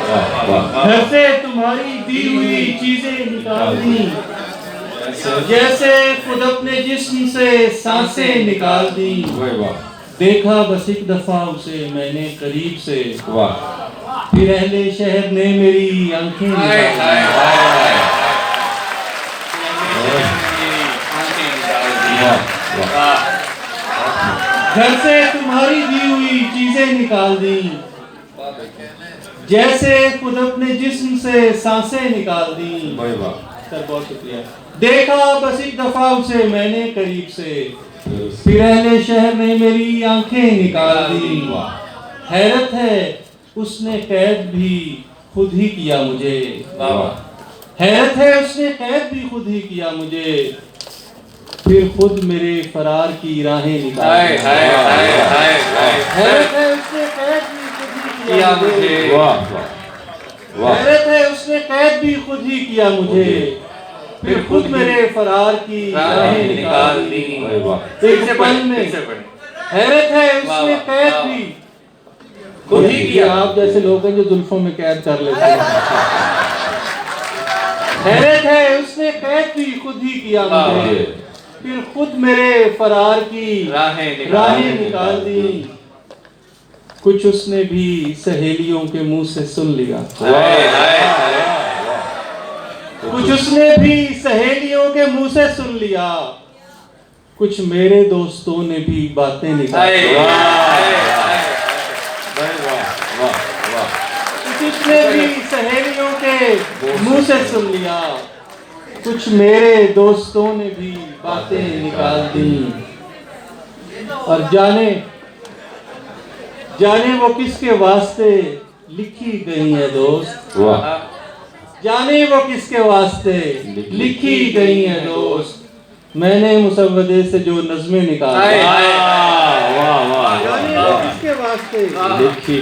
घर से तुम्हारी दी हुई चीजें निकाल दी, जैसे खुद अपने जिस्म से सांसें निकाल दी। देखा बस एक दफा उसे मैंने करीब से, फिर अहले शहर ने मेरी आंखें निकाल दी। घर से तुम्हारी दी हुई चीजें निकाल दी, जैसे खुद अपने जिस्म से सांसें निकाल दी। सर बहुत शुक्रिया। देखा बस एक दफा उसे मैंने करीब से, फिर अहले शहर ने मेरी आंखें निकाल दी। हैरत है उसने कैद भी खुद ही किया मुझे, हैरत है उसने कैद भी खुद ही किया मुझे, फिर खुद मेरे फरार की राहें निकाल दी। हैरत है उसने कैद भी खुद ही किया मुझे, हैरत है उसने कैद भी खुद ही किया मुझे, फिर खुद मेरे फरार की राहें निकाल दी। एक पल में हैरत है उसने कैद भी खुद ही किया। आप जैसे लोग हैं जो जुल्फों में कैद कर लेते हैं। हैरत है उसने कैद भी खुद ही किया मुझे, फिर खुद मेरे फरार की राहें निकाल दी। कुछ उसने भी सहेलियों के मुंह से सुन लिया, कुछ उसने भी सहेलियों के मुंह से सुन लिया, कुछ मेरे दोस्तों ने भी बातें निकाली। कुछ उसने भी सहेलियों के मुंह से सुन लिया, कुछ मेरे दोस्तों ने भी बातें निकाल दी। और जाने वो किसके वास्ते लिखी गई है दोस्त, जाने वो किसके वास्ते लिखी गई है दोस्त। मैंने मुसव्वदे से जो नज़्में निकाली, जाने वो किसके वास्ते लिखी